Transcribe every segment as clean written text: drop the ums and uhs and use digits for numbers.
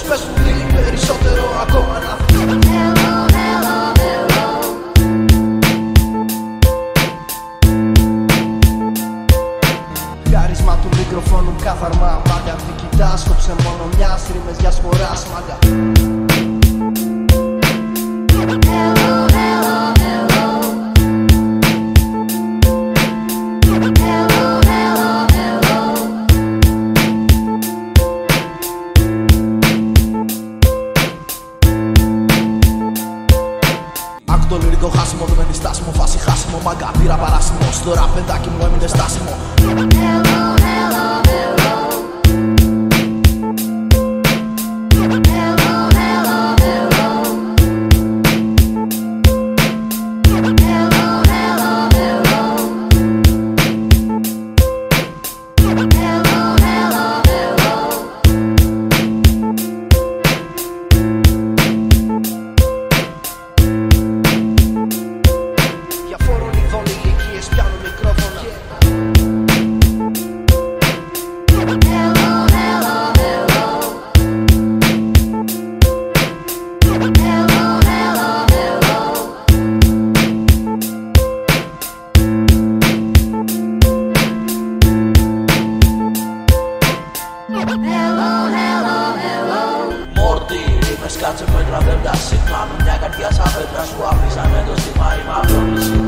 Πες μου τι περισσότερο ακόμα να χάρισμα του μικροφόνου κάθαρμα μάγκα. Τι κοιτάς, κόψε μόνο μιας ρήμες διασποράς μάγκα. Το λυρικό χάσιμο δεν μένει στάσιμο, φάση χάσιμο, μάγκα πήρα παράσιμο. Στο ραπ παιδάκι μου έμεινε στάσιμο. Κάτσε μέτρα δεν τα συγχάνουν. Μια καρδιά σαν πέτρα σου αφήσανε το στήμα η μαυρόνηση.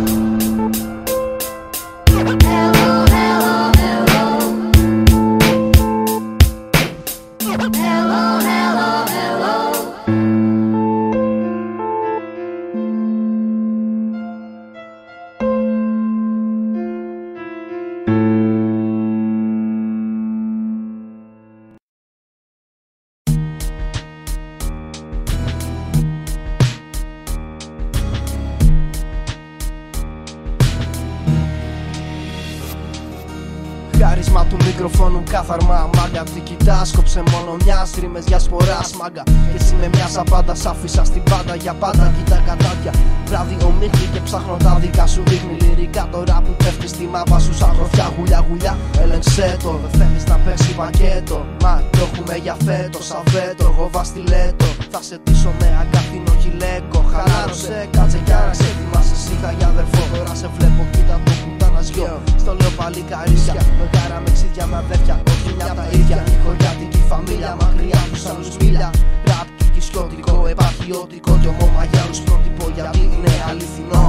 Χάρισμα του μικροφόνου κάθαρμα μάγκα. Τι κοιτάς, κόψε μόνο μιας ρήμες διασποράς μάγκα. Και εσύ με μια σαπάντα σ' άφησα στην πάντα για πάντα. Κοίτα κατάδια, βράδυ ομίχλη και ψάχνω τα δικά σου δείχνει. Λυρικά τώρα που πέφτει στη μάπα σου σαν γροφιά. Γουλιά γουλιά, έλεξε το. Δεν θέλεις να παίξει πακέτο. Μα το έχουμε για φέτος, σαν βέτο. Εγώ βαστιλέτο, θα σε τίσω με αγκάθινο γυλαίκο. Χαλάρωσε, κάτσε κι άρα σε θυμάσαι σίγα για αδερφό. Τώρα σε βλέπω, κοίτα το πουτάνας γιο. Στο λέω πάλι καρύσια, με γάρα με ξύδια με αδέρφια. Όχι μια τα ίδια, η χωριάτικη φαμίλια. Μακριά τους άλλους μίλια. Ραπ και κισιώτικο, επαρχιώτικο. Κι ομόμα για άλλους πρότυπο, γιατί είναι αληθινό.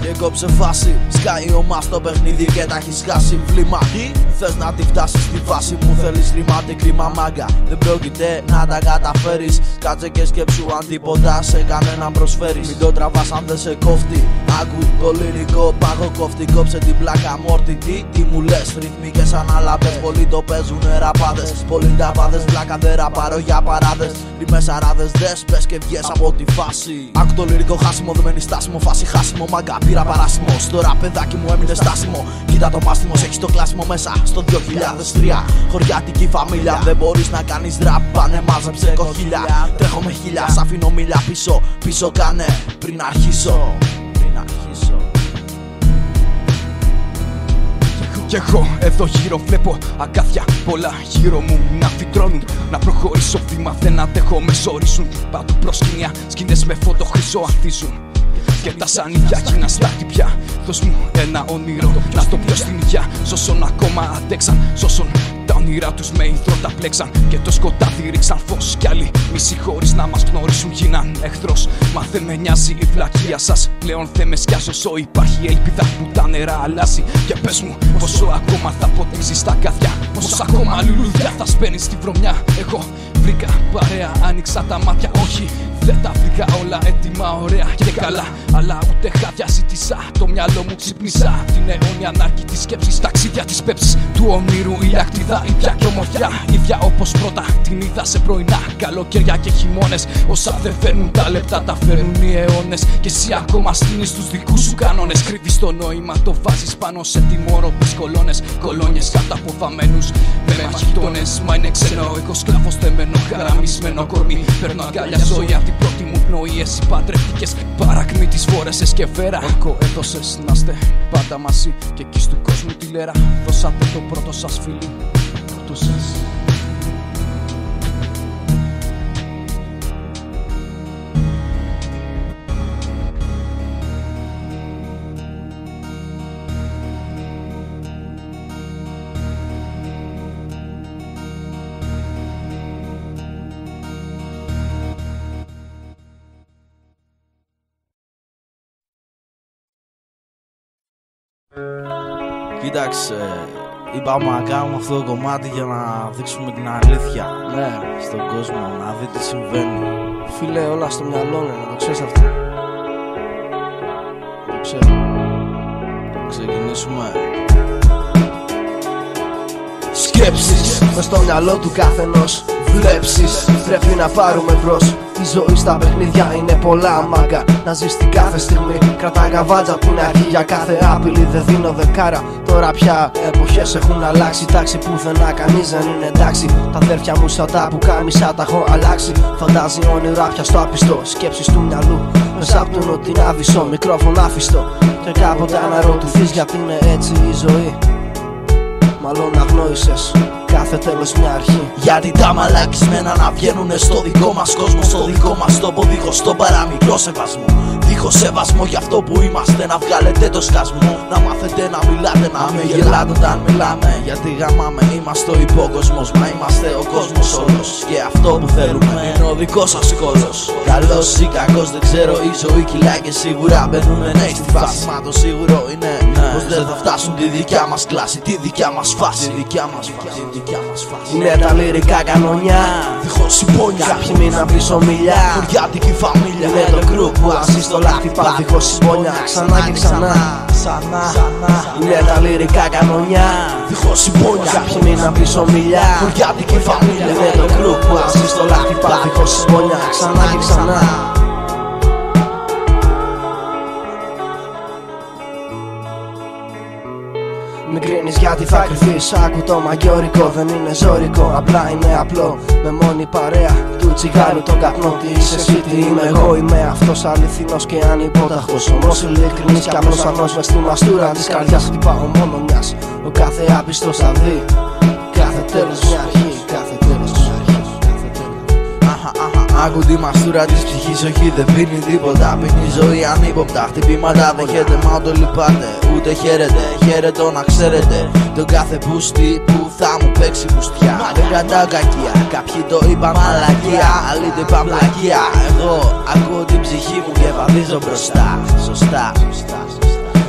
Και κόψε φάση, σκάει ο μας το παιχνίδι και τα έχεις χάσει. Βλήμα, θες να τη φτάσεις στη φάση μου, θέλεις ρημάτι κρίμα μάγκα. Δεν πρόκειται να τα καταφέρεις, κάτσε και σκέψου αν τίποτα σε κανέναν προσφέρεις. Μην το τραβάς αν δεν σε κόφτει, άκου το λυρικό πάγο κόφτει. Κόψε την πλάκα μόρτι, τι μου λες, ρυθμικές αναλάβες. Πολλοί το παίζουνε ραπάδες, πολλοί ταπάδες, πλάκα δεν ραπάρω για παράδες. Ρημές αράδες, δες, πες και βγες από τη φάση. Άκου το λυρικό χάσιμο, δεν μένει στάσιμο, φάση χάσιμο μάγκα. Πήρα παράσιμο, στο ραπ παιδάκι μου έμεινε στάσιμο. Κοίτα το μάστιμος, έχεις το κλάσιμο μέσα στο 2003. Χωριάτικη φαμίλια, δεν μπορείς να κάνεις ραπ, πάνε μάζεψε κοχύλια. Τρέχω με χίλια, σ' αφήνω μίλια πίσω, πίσω κάνε πριν αρχίσω. Κι εγώ εδώ γύρω βλέπω αγκάθια πολλά γύρω μου να φυτρώνουν. Να προχωρήσω βήμα δεν αντέχω με ζορίζουν. Παντού προσκυνία, σκηνές με φώτο χρυσό ανθίζουν. Και τα σανίδια γίνα στα χτυπιά. Δώσ' μου ένα όνειρο να το πιω στην υγειά. Σ' όσων ακόμα αντέξαν, σ' όσων τα όνειρά τους με υδρότα πλέξαν. Και το σκοτάδι ρίξαν φως κι άλλοι μισή χωρίς να μας γνωρίσουν γίναν εχθρός. Μα δεν με νοιάζει η βλακεία σας, πλέον δεν με σκιάζω όσο υπάρχει ελπίδα που τα νερά αλλάζει. Και πες μου πόσο ακόμα θα ποτίζεις τα κάθια, πόσο ακόμα λουλουδιά θα σπαίνεις στη βρωμιά. Εγώ βρήκα παρέα, άνοιξα τα μάτια, όχι Δεν τα βρήκα όλα έτοιμα, ωραία και καλά. Αλλά ούτε χάδια ζήτησα, το μυαλό μου ξύπνησα. Την αιώνια ανάρκη της σκέψης, ταξίδια της πέψης. Του ονείρου η ακτίδα, ίδια και ομορφιά. Ίδια όπως πρώτα την είδα σε πρωινά καλοκαιριά και χειμώνες. Όσα δεν φέρνουν τα λεπτά, τα φέρνουν οι αιώνες. Και εσύ ακόμα στείνεις τους δικούς σου κανόνες. Κρύβεις το νόημα, το βάζεις πάνω σε τιμόρροπες κολόνες. Κολόνιες καταποβαμμένους με μαχητώνες. Μα είναι ξενό, εγώ σκλάβος δεμένο, χαραμισμένο κορμί. Παίρνω αγκάλια ζωή απ' την πρώτη μου πνοή. Εσύ παντρεύτηκες παρακμή τις φόρεσες και φέρα. Όρκο έδωσες να είστε πάντα μαζί. Και εκεί του κόσμου τη λέρα δώσατε το πρώτο σας φίλι. Του σας. Κοίταξε, είπαμε να κάνουμε αυτό το κομμάτι για να δείξουμε την αλήθεια. Ναι, στον κόσμο, να δει τι συμβαίνει. φίλε, όλα στο μυαλό είναι, να το ξέρεις αυτό. Το ξέρω. Ξεκινήσουμε. Σκέψεις μες στο μυαλό του καθενός. Βλέψεις, πρέπει να πάρουμε μπρος. Η ζωή στα παιχνίδια είναι πολλά μάγκα. Να ζεις την κάθε στιγμή. Κρατά γαβάτζα από την αρχή για κάθε άπειλη. Δεν δίνω δεκάρα. Τώρα πια εποχές έχουν αλλάξει. Τάξη πουθενά κανείς δεν είναι εντάξει. Τα αδέρφια μου σαν τα πουκάμισα τα έχω αλλάξει. Φαντάζει όνειρα πια στο άπιστο. Σκέψεις του μυαλού μέσα απ' τον ότι να βυσώ. Μικρόφωνο άφιστο. Και κάποτε αναρωτηθείς γιατί είναι έτσι η ζωή. Μάλλον αγνόησες κάθε τέλος μια αρχή. Γιατί τα μαλακισμένα να βγαίνουνε στο δικό μας κόσμο, στο δικό μας τόπο, δίχως τον παραμικρό σεβασμό. Δίχως σεβασμό για αυτό που είμαστε, να βγάλετε το σκασμό. Να μάθετε να μιλάτε, να μην γελάτε όταν μιλάμε. Γιατί γαμάμε, είμαστε ο υπόκοσμος, μα είμαστε ο κόσμος όλος. Και αυτό που θέλουμε είναι ο δικός σας κόλος. Καλός ή κακός δεν ξέρω, η ζωή κυλάει και σίγουρα μπαίνουνε νέοι στη φάση. Μα το σίγουρο είναι πως δεν θα φτάσουν τη δικιά μας κλάση, τη δικιά μας φάση. Τη δικιά μας φάση. Είναι τα λυρικά κανονιά, δίχως συμπόνια. κάποιοι μείναν πίσω μιλιά. Χωριάτικη φαμίλια. Είναι το γκρουπ που ασύστολα χτυπά δίχως συμπόνια. Ξανά και ξανά. Είναι τα λυρικά κανονιά, δίχως συμπόνια. κάποιοι μείναν πίσω μιλιά. Χωριάτικη φαμίλια. Είναι το γκρουπ που ασύστολα χτυπά δίχως συμπόνια. Ξανά και ξανά. Μην κρίνεις γιατί θα κρυφείς. Άκου το μαγιόρικο, δεν είναι ζώρικο. Απλά είναι απλό. Με μόνη παρέα του τσιγάρου τον καπνό. Τι είσαι εσύ, τι είμαι εγώ. Είμαι αυτός αληθινός και ανυπόταχος. Όμως ειλικρινής κι απλός αγνός. Μες στη μαστούρα της καρδιάς χτυπάω μόνο μιας. Ο κάθε άπιστος θα δει. Κάθε τέλος μια αρχή. Κάθε τέλος μια αρχή. Άκου τη μαστούρα της ψυχής, όχι δεν πίνει τίποτα. Πίνει ζωή ανύποπτα, χτυπήματα δέχεται μα το λυπάτε. Ούτε χαίρεται, χαίρετο να ξέρετε. Τον κάθε πούστη που θα μου παίξει πουστιά. Δεν κρατάω κακία, κάποιοι το είπαν μαλακία. Άλλοι το είπαν πλακία. Εγώ ακούω την ψυχή μου και βαδίζω μπροστά. Σωστά.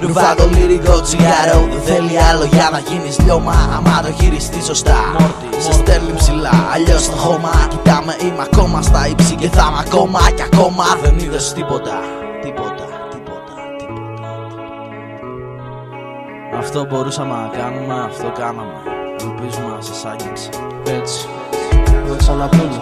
Ρουφά το λυρικό τσιγάρο, δεν θέλει άλλο για να γίνεις λιώμα. Άμα το χειριστείς σωστά, σε στέλνει ψηλά, αλλιώς στο χώμα. Κοιτάμε, είμαι ακόμα στα ύψη και θα είμαι ακόμα. Κι ακόμα δεν είδες τίποτα. Αυτό μπορούσαμε να κάνουμε, αυτό κάναμε. Ελπίζουμε να σας άγγιξε. Έτσι, θα ξαναπούμε.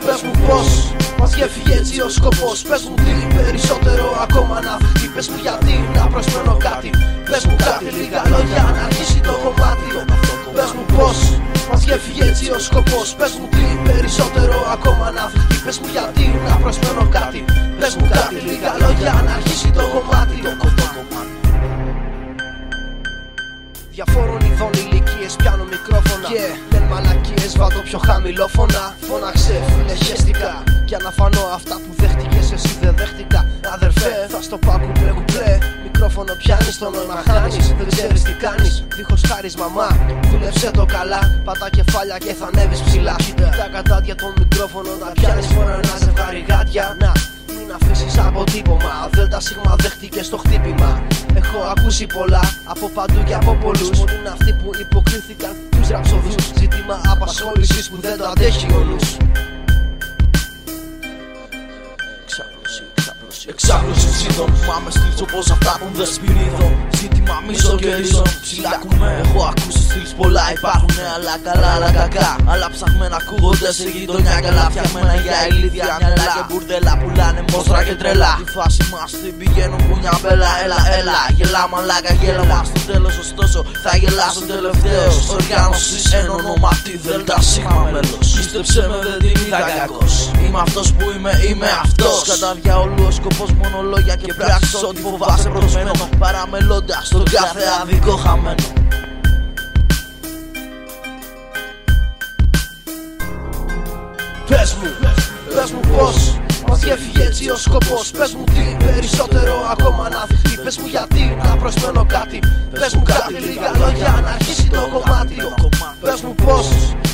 πες μου πως μας διέφυγε έτσι ο σκοπός. Πες μου τι περισσότερο ακόμα να φύγει. Πες μου γιατί να προσμένω κάτι. Πες μου κάτι λίγα λόγια να αρχίσει το κομμάτι. Πες μου πως μας διέφυγε έτσι ο σκοπός. Πες μου τι περισσότερο ακόμα να φύγει. Πες μου γιατί να προσμένω κάτι. Πες μου κάτι λίγα λόγια να αρχίσει το κομμάτι. Διαφόρων ειδών ηλικίες πιάνω μικρόφωνα. Λένε μαλακίες, βάζω πιο χαμηλόφωνα. Φώναξε φίλε χέστηκα. Για να φανώ αυτά που δέχτηκες εσύ δεν δέχτηκα. Αδερφέ θα στο πάω κουμπλέ κουμπλέ. Μικρόφωνο πιάνεις το νόημα χάνεις. Δεν ξέρεις τι κάνεις, δίχως χάρις μαμά. Δούλεψε το καλά, πατά κεφάλια και θα ανέβεις ψηλά. Τα κατάδια των μικρόφωνων να πιάνεις φορά ένα ζευγάρι γάτια. Να μην αφήσεις αποτύπωμα. Δέλτα σίγμα δέχτηκες το χτύπημα. Έχω ακούσει πολλά από παντού και από πολλούς. Πολλοί είναι αυτοί που υποκρίθηκαν τους ραψοδούς. Ζήτημα απασχόλησης που δεν το αντέχει ο νους. Εξάπλωση ψήδων, πάμε στυλς όπως αυτά των δεσπυρίδων. Ζήτημα μίσο και ρίζων, ψηλάκουμε. Έχω ακούσει στυλς πολλά υπάρχουν, αλλά καλά, αλλά κακά. Αλλά ψαχμένα ακούγονται σε γειτονιά και άλλα φτιαγμένα για ηλίδια. Μυαλά και μπουρδέλα πουλάνε μόστρα και τρελά. Τη φάση μας την πηγαίνουν κουνιά μπέλα, έλα. Γελά μαλάκα, γέλα μας στο τέλος, ωστόσο θα γελάσω τελευταίος. Οργάνωσης εν ονόματι Δέλτα Σίγμα μέλος. Πίστεψε με δεν την είδα κακός. Είμαι αυτός που είμαι αυτός. Κατά διαόλου ο σκοπός μόνο λόγια και πράξεις. Ό,τι φοβάσαι προσμένο, παραμελώντας τον κάθε άδικο χαμένο. Πες μου πως μας διέφυγε έτσι ο σκοπός. Πες μου τι περισσότερο ακόμα να φύγει. Πες μου γιατί να προσμένω κάτι. Πες μου κάτι λίγα λόγια να αρχίσει το κομμάτι. Πες μου πως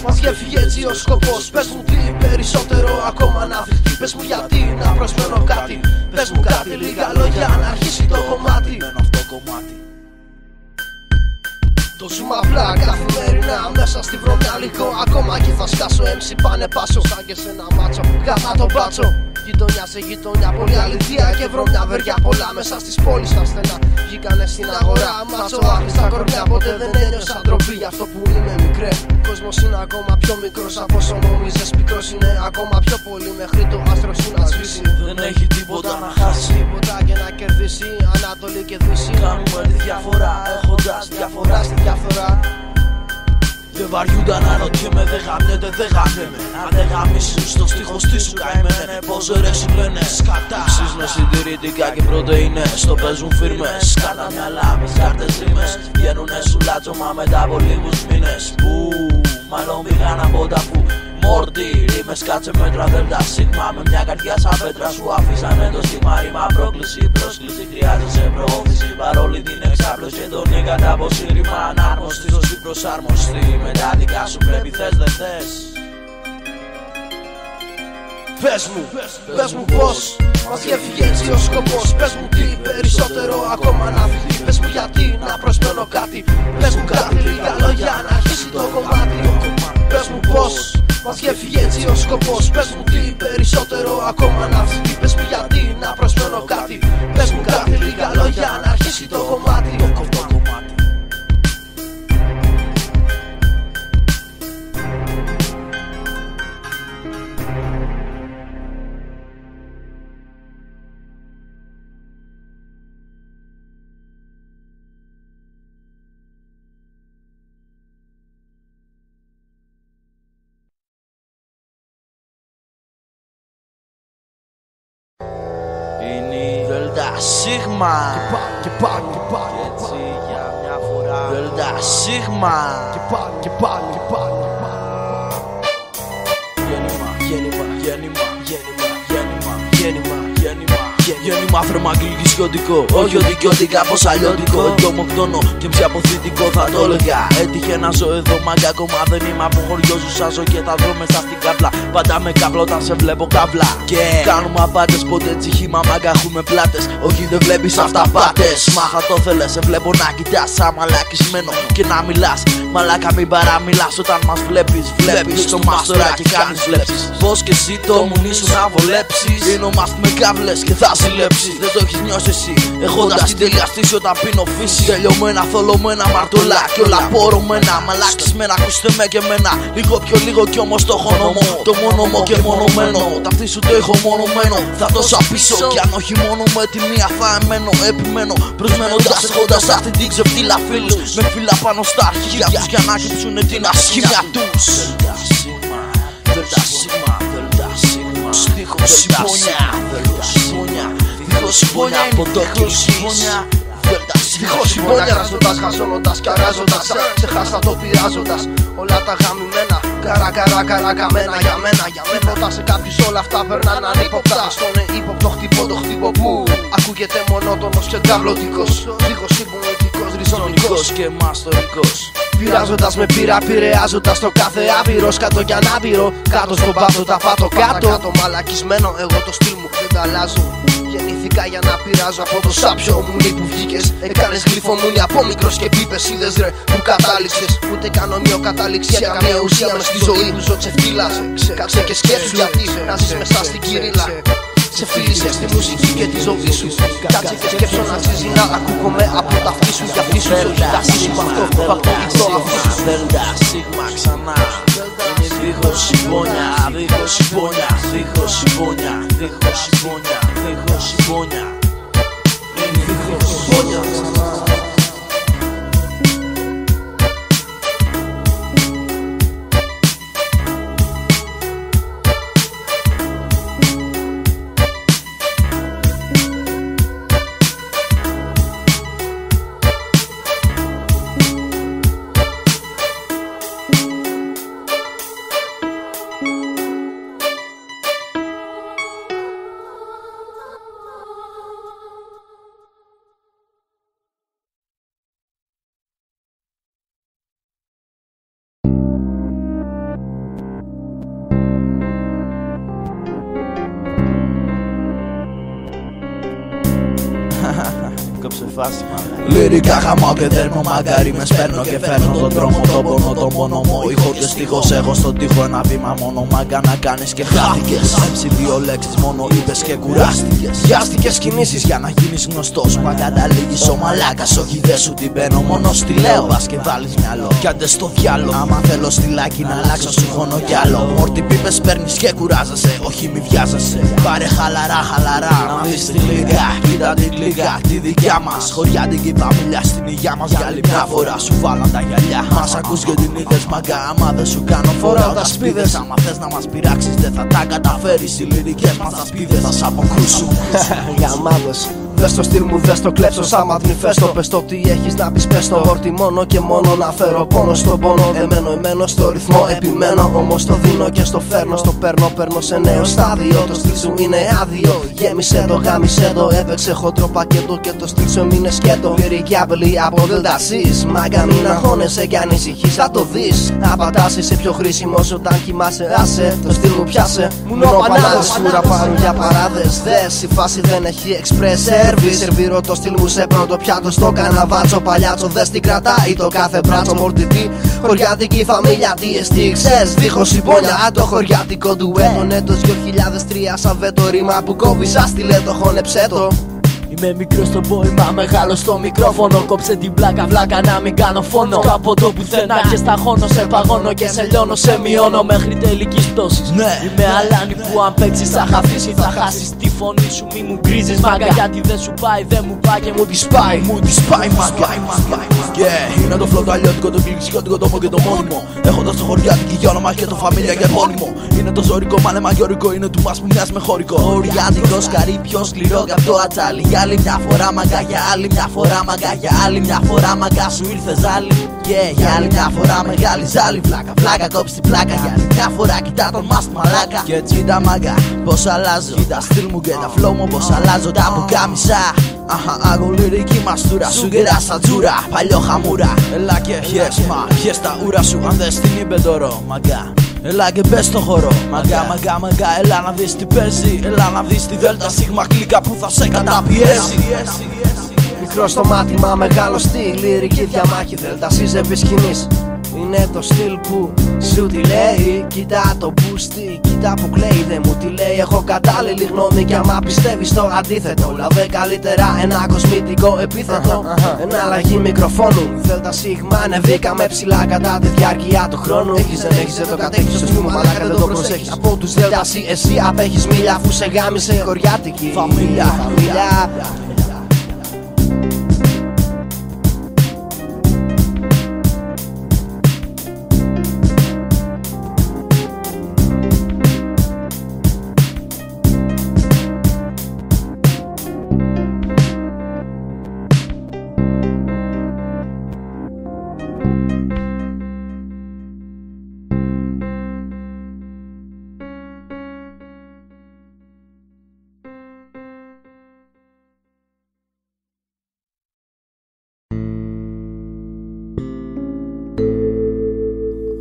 μας διέφυγε έτσι ο σκοπός. Πες μου τι περισσότερο ακόμα να φύγει. Πες μου γιατί να προσμένω κάτι. Πες μου κάτι λίγα λόγια να αρχίσει το κομμάτι. Το ζούμε απλά καθημερινά μέσα στη βρωμιά λίγο ακόμα και θα σκάσω. MC πάνε πάσο σαν και σε ένα μάτσο κατά τον μπάτσο. Γειτονιά σε γειτονιά, πολλή αλήθεια και βρωμιά. Βεριά πολλά μέσα στις πόλεις τα στενά. Βγήκανε στην αγορά, μάτσο άχρηστα κορμιά. Ποτέ δεν ένιωσα ντροπή για αυτό που είμαι μικρέ. Ο κόσμος είναι ακόμα πιο μικρός από όσο νόμιζες. Πικρός είναι ακόμα πιο πολύ μέχρι το άστρο σου να σβήσει. Δεν έχει τίποτα να χάσει, τίποτα και να κερδίσει. Ανατολή και Δύση κάνουμε τη διαφορά, έχοντας διαφορά στη διαφορά. Δεν βαριούνταν να ρωτιέμαι, δεν γαμιέται, δεν γαμιέμαι. Αν δεν γαμίσεις στο στίχος τι σου καημένε. Πως ρε σου λένε σκατά. Ψήσνε συντηρητικά και πρωτεΐνες, στο παίζουν φίρμες. Σκάτα μυαλά με σκάρτες ρήμες. Βγαίνουνε σου λάτσομα μετά από λίγους μήνες. Που μάλλον πήγαν από τα που μόρτι. Ρήμες κάτσε μέτρα Δέλτα Σίγμα. Με μια καρδιά σαν πέτρα σου αφήσανε το σχήμα. Ρήμα πρόκληση, πρόσκληση χρειάζεσαι προώθηση. Παρόλη την εξάπλωση και τον εγκαταποσύρημα. Ανάρμοστη, σωστή προσάρμοστη. Με τα δικά σου πρέπει θες δεν θες. Πες μου πως μας διέφυγε έτσι ο σκοπός. Πες μου τι περισσότερο ακόμα να φύγει. Πες μου γιατί να προσμένω κάτι. Πες μου κάτι λίγα λόγια να αρχίσει το κομμάτι. Πες μου πως μας διέφυγε έτσι ο σκοπός. Πες μου τι περισσότερο ακόμα να φύγει. Πες μου γιατί να προσμένω κάτι. Πες μου κάτι λίγα λόγια να αρχίσει το κομμάτι. Είναι η Δέλτα Σίγμα. Και πάλι έτσι για μια φορά Δέλτα Σίγμα. Και πάλι Γέννημα φρέμα αγγλικισιώτικο, όχι οδικιώτικα πως αλλιώτικο. Εντομοκτόνο και ψιαποθητικό θα το έλεγα. Έτυχε να ζω εδώ μάγκα, ακόμα δεν είμαι από χωριό. Ζουσάζω και θα βρω μέσα στην κάβλα. Πάντα με καύλα όταν σε βλέπω καύλα. Και κάνουμε απάτες, ποτέ τσιχήμα μάγκα έχουμε πλάτες. Όχι δεν βλέπεις αυταπάτες. Μάχα το θέλες, σε βλέπω να κοιτάς σαν μαλακισμένο και να μιλάς. Μαλάκα μην παραμιλάς όταν μας βλέπεις. Βλέπεις το μάστορα και κάνεις βλέψεις. Πως και εσύ το μουνί σου να βολέψεις. Ρίνομαστε με κάβλες και θα ζηλέψεις. Δεν το έχεις νιώσει εσύ, έχοντας την τέλεια στήση όταν πίνω φύση. Τελειωμένα, θολωμένα, μαρτωλά κι όλα πορωμένα. Μαλάξισμένα, ακούστε με και εμένα. Λίγο κι όμως το έχω νόμο. Το μόνομο και μονομένο. Ταυτί σου το έχω μονομένο. Θα το σαπίσω κι αν όχι μόνο με τη μία θα εμένω. Επιμένω προσμένοντας έχοντας αυτή την ξεφτύλα φίλους. Με φύλλα πάνω στα αρχεία τους για να κρύψουνε την ασχήμια τους. Δελτα σίγμα, δελτα σίγμα. Στίχος συμπόνια, δίχως συμπόνια από το συμπόνια. Δίχως συμπόνια, ράζοντας, χαζώνοντας και αράζοντας. Ξεχάσα το πειράζοντας. Όλα τα γαμημένα, καρακαμένα για μένα. Τίποτα σε κάποιους όλα αυτά περνάνε ανύποπτα. Στον ύποπτο χτυπώ το χτύπω που ακούγεται μονότονος και τραυλωτικός. Δίχως συμπονητικός, ριζονικός και μαστορικός. Πειράζοντας με πείρα, πειραιάζοντας το κάθε άπειρος. Κάτω κι ανάπηρο, κάτω στον πάτο τα πάτω κάτω. Μαλακισμένο, εγώ το στυλ μου δεν τα αλλάζω. Γεννήθηκα για να πειράζω από το σάπιο μουνί που βγήκες. Έκανες γλυφομούνι από μικρός και πίπες. Είδες ρε που κατάληξες. Ούτε κάνω μειοκατάληξια, καμία ουσία μες στη ζωή που ζω τσεφτύλας. Κάτσε και σκέψου γιατί να ζεις μέσα στην κυρίλα. Ξεφύλισες τη μουσική και τη ζωή σου. Κάτσε και σκέψω να αξίζει να ακούγομαι από τα αυτή σου. Για αυτή σου ζωή τα σύμπα αυτό φακτορικό αυτή σου. Δελτα σίγμα ξανά. Είναι δίχως συμπόνια, δίχως συμπόνια, δίχως συμπόνια, δίχως συμπόνια, δίχως συμπόνια. Είναι δίχως συμπόνια ξανά. Λυρικά χαμάω και δέρνω, μαγκάρι με σπέρνω και φέρνω τον τρόμο, τον πόνο, τον μονομό. Ήχο και στίχος έχω στον τοίχο ένα βήμα μόνο. Μάγκα να κάνεις και χάθηκες. Έψη δύο λέξεις μόνο είπες και κουράστηκες. Βιάστηκες κινήσεις για να γίνεις γνωστός. Μα καταλήγεις ο μαλάκας, όχι δε σου την παίρνω. Μόνο στη λέω, βας και βάλεις μυαλό. Κι άντε στο διάλο, άμα θέλω στυλάκι να αλλάξω σου χώνω κι άλλο. Μόρτι πίπες παίρνεις και κουράζεσαι, όχι μη βιάζεσαι. Πάρε χαλαρά, να δεις τη λίγα. Κοίτα την λίγα, τη δικιά μας. Χωριάτικη παπουλιά στην υγειά μας για άλλη μια φορά. Σου βάλαν τα γυαλιά. Μας ακούς και την είδες μαγκά. Άμα δεν σου κάνω φοράω τα σπίδες. Άμα θες να μας πειράξεις δεν θα τα καταφέρεις. Οι λυρικές μας τα σπίδες θα σ' αποκρούσουν. Γαμάδες. Δες το στυλ μου, δες το κλέψω σαν μαθνηφέστο. Πες το τι έχεις να πεις, πες το. Όρτι μόνο και μόνο να φέρω πόνο στον πόνο. Εμένω στο ρυθμό, επιμένω. Όμως το δίνω και στο φέρνω. Στο παίρνω σε νέο στάδιο. Το στυλ σου είναι άδειο. Γέμισε το, γάμισε το. Έπαιξε χοντρό πακέτο και το στυλ σου έμεινε σκέτο. Λυρική άπελη από δελτασίς. Μάγκα μην αγχώνεσαι κι ανησυχείς, θα το δεις. Απατάς, είσαι πιο χρήσιμος όταν κοιμάσαι. Άσε το στυλ μου, πιάσε. Μουνοπανάδες που ραπάρουν για παράδες. Δες, η φάση δεν έχει εξπρές. Σερβίρω το στυλ μου σε πρώτο πιάτο στο καναβάτσο. Παλιάτσο δες τι κρατάει το κάθε μπράτσο. Μορτιτή, χωριάτικη φαμίλια, τι εστίξες. Δίχως συμπόνια, το χωριάτικο ντουέτο. Έτος 2003 σαν βέτο ρήμα που κόβει σαν στιλέτο, χώνεψέ το. Είμαι μικρός στο πόημα, μεγάλο στο μικρόφωνο. Κόψε την πλάκα, βλάκα να μην κάνω φόνο. Κάπου το πουθενά και σταχώνω, σε παγώνω και σε λιώνω, σε μειώνω μέχρι τελικής πτώσης. Είμαι αλάνι που αν παίξεις θα χαθείς ή θα χάσεις τη φωνή σου. Μη μου γκρίζεις μάγκα, γιατί δεν σου πάει, δεν μου πάει και μου τη σπάει. Μου τη σπάει μάγκα. Είναι το φλό το αλλιώτικο, το κλικσιώτικο, το και το μόνιμο. Έχοντας το χωριάτικη για όνομα και το φαμίλια και επώνυμο. Είναι το ζωρικό, μάνε μαγιορικό, είναι του μας που μοιάζει με χωρικό. Χωριάτικο, σκαρί, πιο σκληρό και αυτό ατσάλι. Για άλλη μια φορά μαγκά, για άλλη μια φορά μαγκά, για άλλη μια φορά μαγκά σου ήρθε ζάλι. Για άλλη μια φορά μεγάλη ζάλι. Πλάκα, κόψει την πλάκα. Για άλλη μια φορά κοιτά τον μας μαλάκα. Και έτσι τα μαγκά, πως αλλάζω. Κοίτα στυλ μου και τα φλό μου, πως αλλάζω τα πουκάμισα. Αγω λυρική μαστούρα, σου γερά σαν τζούρα. Παλιό χαμούρα, έλα και πιες τα ούρα σου. Αν δες την είπε τώρα, μαγκά. Έλα και μπες στο χώρο, μαγκά, έλα να δεις τι παίζει. Έλα να δεις τη δέλτα σίγμα κλίκα που θα σε καταπιέσει. Μικρό στο μάτι, μα μεγάλο στη λυρική διαμάχη. Δέλτα σύζευη σκηνής. είναι το στυλ που σου τη λέει. Κοίτα το μπούστι, κοίτα που κλαίει, δεν μου τη λέει. Έχω κατάλληλη γνώμη κι άμα πιστεύεις το αντίθετο. Λαβέ καλύτερα ένα κοσμητικό επίθετο. Εναλλαγή μικροφόνου, Δέλτα Σίγμα, ανεβήκαμε ψηλά κατά τη διάρκεια του χρόνου. Έχεις δεν έχεις, δεν το κατέχεις, στο στήμα μαλάκα δεν το προσέχεις. Από τους Δέλτα Σι εσύ απέχεις μίλια, αφού σε γάμισε η χωριάτικη φαμίλια.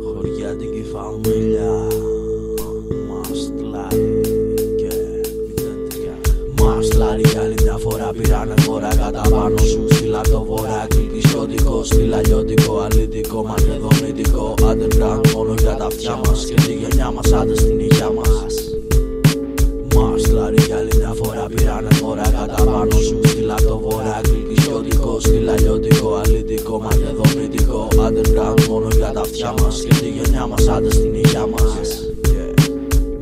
Χωριάτικη φαμίλια, μαστλάρι και μηδεντριά. Μαστλάρι κι άλλη μια φορά πήρανε χώρα κατά πάνω σου. Στείλα το βορρά, κλικισιώτικο, στείλα λιώτικο, αλήτικο, μακεδονίτικο. Underground μόνο για τα αυτιά μας και τη γενιά μας, άντε στην υγειά μας. Μαστλάρι κι άλλη μια φορά πήρανε χώρα κατά πάνω σου. Στείλα το βορρά, κλικισιώτικο, στείλα λιώτικο, αλήτικο, μακεδονίτικο. Underground μόνο για τα αυτιά μας και τη γενιά μας, άντε στην υγειά μας.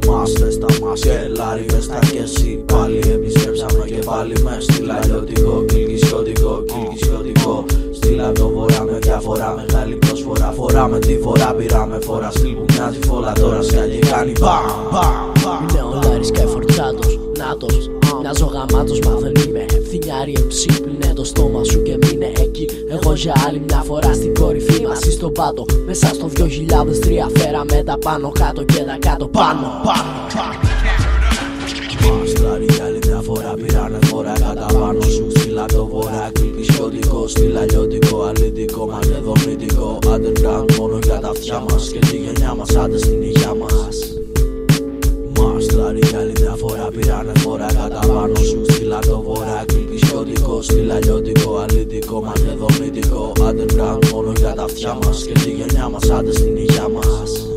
Μάστες τα μασκελάρι, μες τα κι εσύ πάλι. Επιστρέψαμε και πάλι με στείλα λιώτικο, κλικισιώτικο, κλικισιώτικο. Στείλα το βορρά με διάφορα μεγάλη προσφορά. Φοράμε τη φορά, πήραμε φορά. Στυλ που μοιάζει φόλα, τώρα σκάγει κάνει μπαμ μπαμ. Είναι ο Λάρης και φορτσάτος, νάτος. Μοιάζω γαμάτος, μα δεν είμαι φθινιάρι MC. Πλύνε το στόμα σου και μείνε εκεί. Εγώ για άλλη μια φορά στην κορυφή μας ή στον πάτο. Μέσα στο 2003 φέραμε τα πάνω κάτω και τα κάτω πάνω. Μαστλάρι κι άλλη μια φορά πήρανε φορά κατά πάνω σου. Στείλα το βορρά, κλικισιώτικο, στείλα λιώτικο, αλήτικο, μακεδονίτικο. Underground μόνο για τα αυτιά μας και τη γενιά μας, άντε στην υγειά μας. Μαστλάρι κι άλλη μια φορά πήρανε φορά κατά πάνω σου. Στείλα το βορρά, κλικισιώτικο, στείλα λιώτικο, αλήτικο, μακεδονίτικο. Underground μόνο για τα αυτιά μας και τη γενιά μας, άντε στην υγειά μας.